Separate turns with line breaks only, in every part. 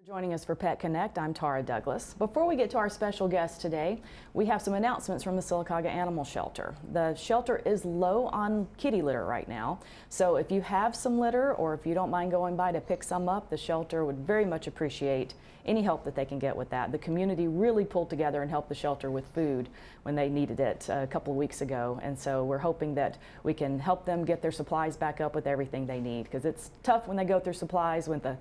Joining us for Pet Connect, I'm Tara Douglas. Before we get to our special guest today, we have some announcements from the Sylacauga Animal Shelter. The shelter is low on kitty litter right now, so if you have some litter or if you don't mind going by to pick some up, the shelter would very much appreciate any help that they can get with that. The community really pulled together and helped the shelter with food when they needed it a couple of weeks ago, and so we're hoping that we can help them get their supplies back up with everything they need, because it's tough when they go through supplies with a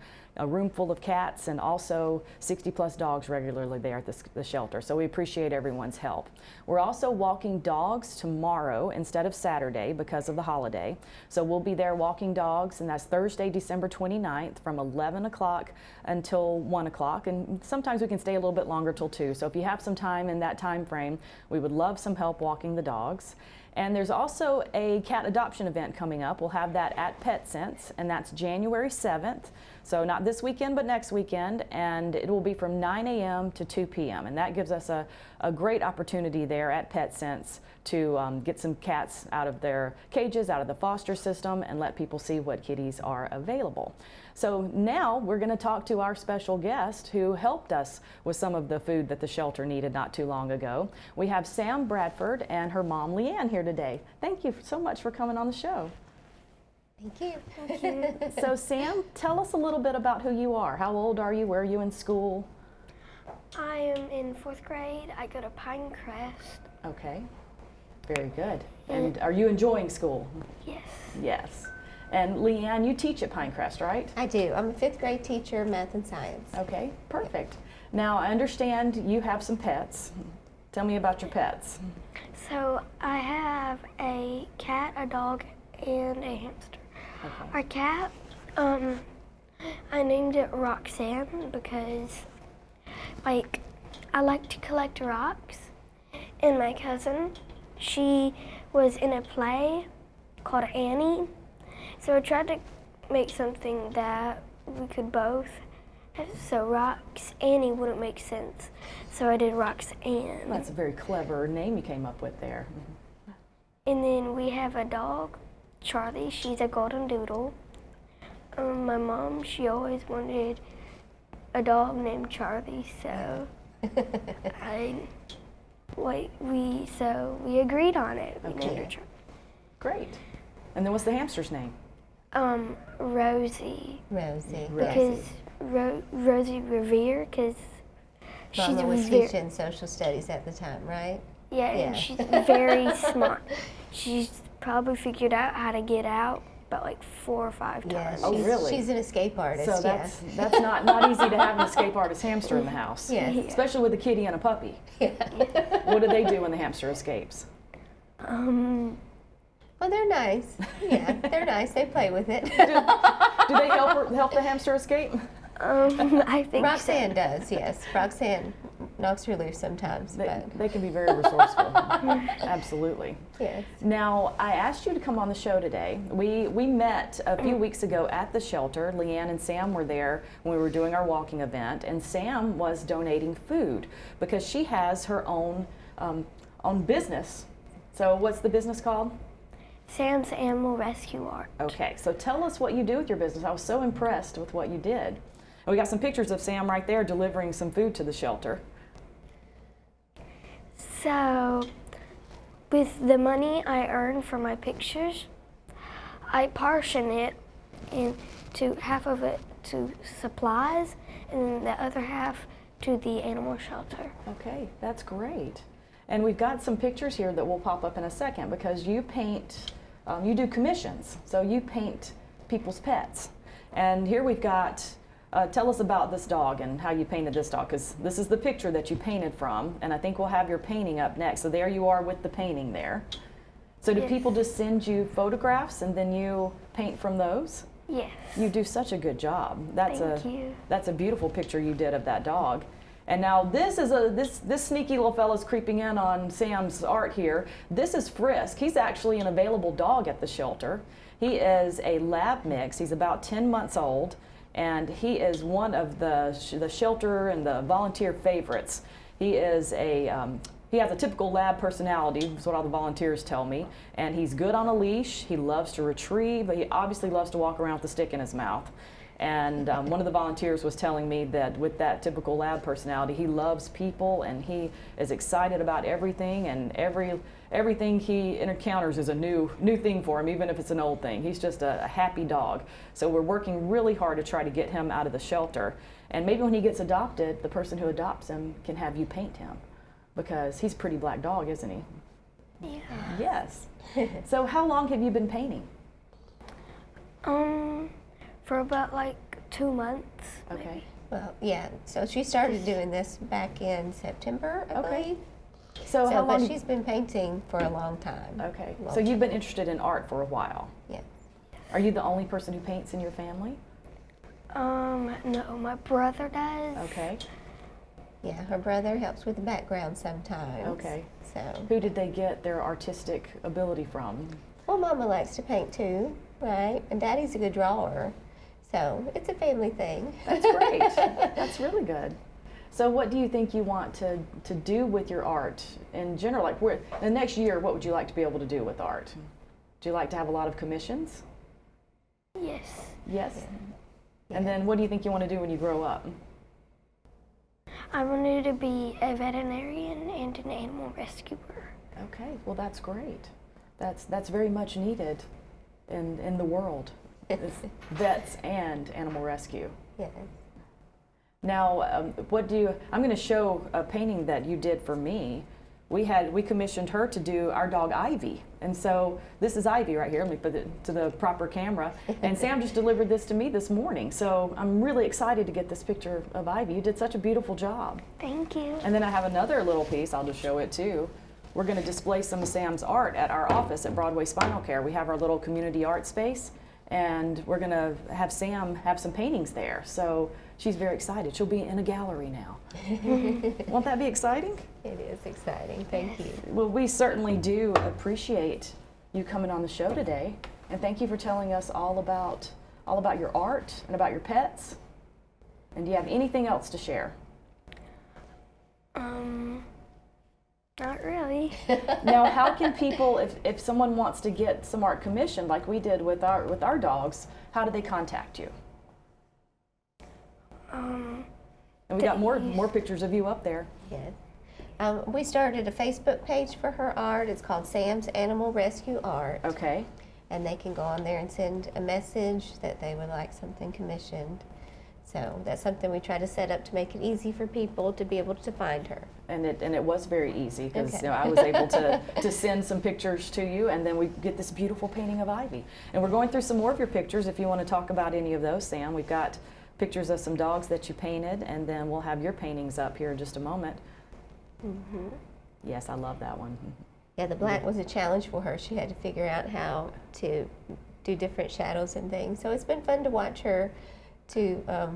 room full of cats and also 60+ dogs regularly there at the shelter. So we appreciate everyone's help. We're also walking dogs tomorrow instead of Saturday because of the holiday. So we'll be there walking dogs, and that's Thursday, December 29th from 11 o'clock until 1 o'clock. And sometimes we can stay a little bit longer till 2. So if you have some time in that time frame, we would love some help walking the dogs. And there's also a cat adoption event coming up. We'll have that at PetSense, and that's January 7th. So not this weekend, but next weekend, and it will be from 9 a.m. to 2 p.m. And that gives us a great opportunity there at PetSense to get some cats out of their cages, out of the foster system, and let people see what kitties are available. So now we're going to talk to our special guest who helped us with some of the food that the shelter needed not too long ago. We have Sam Bradford and her mom, Leanne, here today. Thank you so much for coming on the show.
Thank you.
Thank you.
So Sam, tell us a little bit about who you are. How old are you? Where are you in school?
I am in 4th grade. I go to Pinecrest.
Okay, very good. And are you enjoying school?
Yes.
Yes. And Leanne, you teach at Pinecrest, right?
I do. I'm a 5th grade teacher, math and science.
Okay, perfect. Now I understand you have some pets. Tell me about your pets.
So I have a cat, a dog, and a hamster.
Okay.
Our cat, I named it Roxanne because, like, I like to collect rocks. And my cousin, she was in a play called Annie. So I tried to make something that we could both. So Rocks Annie wouldn't make sense. So I did Roxanne.
That's a very clever name you came up with there.
And then we have a dog, Charlie. She's a golden doodle. My mom, she always wanted a dog named Charlie, so we agreed on it. We named her Charlie.
Great. And then what's the hamster's name?
Rosie.
Rosie.
Because Rosie Revere, because she's
Mama was teaching social studies at the time, right?
Yeah, and she's very smart. She's probably figured out how to get out about like 4 or 5 times.
Oh, really?
She's an escape artist.
So that's not easy to have an escape artist hamster in the house.
Yes.
Yeah.
Especially with a kitty and a puppy. What do they do when the hamster escapes?
Well, they're nice. Yeah, they're nice. They play with it.
Do they help the hamster escape?
I think
Roxanne does, yes. Roxanne knocks her loose sometimes.
They can be very resourceful. Absolutely.
Yes.
Now, I asked you to come on the show today. We met a few weeks ago at the shelter. Leanne and Sam were there when we were doing our walking event, and Sam was donating food because she has her own business. So what's the business called?
Sam's Animal Rescue Art.
Okay, so tell us what you do with your business. I was so impressed with what you did. And we got some pictures of Sam right there delivering some food to the shelter.
So, with the money I earn from my pictures, I portion it into half of it to supplies and then the other half to the animal shelter.
Okay, that's great. And we've got some pictures here that will pop up in a second because you paint, you do commissions, so you paint people's pets. And here we've got, tell us about this dog and how you painted this dog, because this is the picture that you painted from, and I think we'll have your painting up next. So there you are with the painting there. So do
Yes.
people just send you photographs and then you paint from those?
Yes.
You do such a good job.
Thank you.
That's a beautiful picture you did of that dog. And now this is this sneaky little fella's creeping in on Sam's art here. This is Frisk. He's actually an available dog at the shelter. He is a lab mix. He's about 10 months old, and he is one of the shelter and the volunteer favorites. He is he has a typical lab personality, is what all the volunteers tell me, and he's good on a leash. He loves to retrieve, but he obviously loves to walk around with a stick in his mouth. And one of the volunteers was telling me that with that typical lab personality, he loves people and he is excited about everything, and everything he encounters is a new thing for him, even if it's an old thing. He's just a happy dog. So we're working really hard to try to get him out of the shelter. And maybe when he gets adopted, the person who adopts him can have you paint him, because he's a pretty black dog, isn't he?
Yeah.
Yes. So how long have you been painting?
For about like 2 months.
Okay.
Maybe.
Well, yeah. So she started doing this back in September, I
Okay.
believe.
So how long?
But she's been painting for a long time.
Okay.
Long
So you've been interested in art for a while.
Yeah.
Are you the only person who paints in your family?
No, my brother does.
Okay.
Yeah, her brother helps with the background sometimes.
Okay.
So,
Who did they get their artistic ability from?
well, Mama likes to paint too, right? And Daddy's a good drawer. So it's a family thing.
That's great. That's really good. So what do you think you want to do with your art in general? Like the next year, what would you like to be able to do with art? Do you like to have a lot of commissions?
Yes.
Yes. And then what do you think you want to do when you grow up?
I wanted to be a veterinarian and an animal rescuer.
Okay, well that's great. That's very much needed in the world. It's vets and animal rescue.
Yes.
Now, I'm going to show a painting that you did for me. We commissioned her to do our dog Ivy. And so this is Ivy right here. Let me put it to the proper camera. And Sam just delivered this to me this morning. So I'm really excited to get this picture of Ivy. You did such a beautiful job.
Thank you.
And then I have another little piece. I'll just show it too. We're going to display some of Sam's art at our office at Broadway Spinal Care. We have our little community art space, and we're going to have Sam have some paintings there. So she's very excited. She'll be in a gallery now. Won't that be exciting?
It is exciting. Thank you.
Well, we certainly do appreciate you coming on the show today, and thank you for telling us all about your art and about your pets. And do you have anything else to share?
Not really.
Now, how can people, if someone wants to get some art commissioned like we did with our dogs, how do they contact you? And we got more pictures of you up there.
Yes. We started a Facebook page for her art. It's called Sam's Animal Rescue Art.
Okay.
And they can go on there and send a message that they would like something commissioned. So that's something we try to set up to make it easy for people to be able to find her.
And it was very easy because
Okay.
I was able to send some pictures to you, and then we get this beautiful painting of Ivy. And we're going through some more of your pictures if you want to talk about any of those, Sam. We've got pictures of some dogs that you painted, and then we'll have your paintings up here in just a moment.
Mm-hmm.
Yes, I love that one.
Yeah, the black was a challenge for her. She had to figure out how to do different shadows and things. So it's been fun to watch her to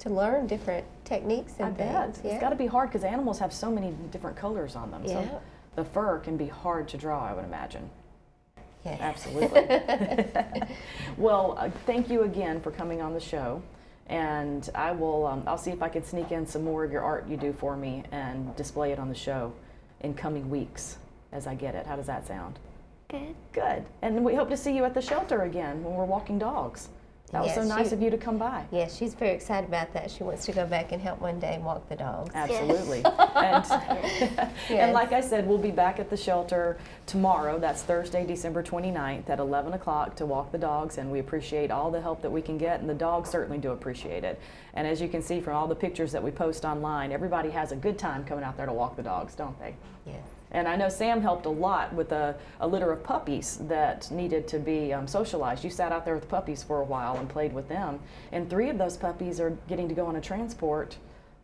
learn different techniques and
I bet.
things.
It's got to be hard because animals have so many different colors on them.
Yeah.
So the fur can be hard to draw, I would imagine.
Yeah.
Absolutely. Well, thank you again for coming on the show. And I'll see if I can sneak in some more of your art you do for me and display it on the show in coming weeks as I get it. How does that sound?
Good.
Good. And we hope to see you at the shelter again when we're walking dogs. That was so
Yes,
nice of you to come by.
Yeah, she's very excited about that. She wants to go back and help one day and walk the dogs.
Absolutely. And,
Yes.
and like I said, we'll be back at the shelter tomorrow. That's Thursday, December 29th at 11 o'clock to walk the dogs. And we appreciate all the help that we can get. And the dogs certainly do appreciate it. And as you can see from all the pictures that we post online, everybody has a good time coming out there to walk the dogs, don't they?
Yeah.
And I know Sam helped a lot with a litter of puppies that needed to be socialized. You sat out there with puppies for a while and played with them. And 3 of those puppies are getting to go on a transport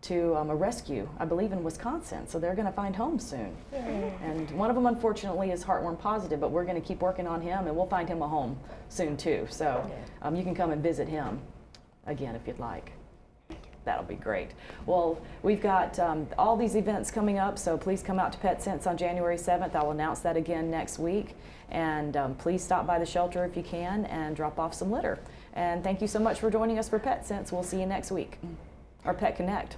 to a rescue, I believe in Wisconsin. So they're going to find homes soon. And one of them, unfortunately, is heartworm positive, but we're going to keep working on him, and we'll find him a home soon, too. So you can come and visit him again if you'd like. That'll be great. Well, we've got all these events coming up, so please come out to Pet Sense on January 7th. I'll announce that again next week. And please stop by the shelter if you can and drop off some litter. And thank you so much for joining us for Pet Sense. We'll see you next week. Or Pet Connect.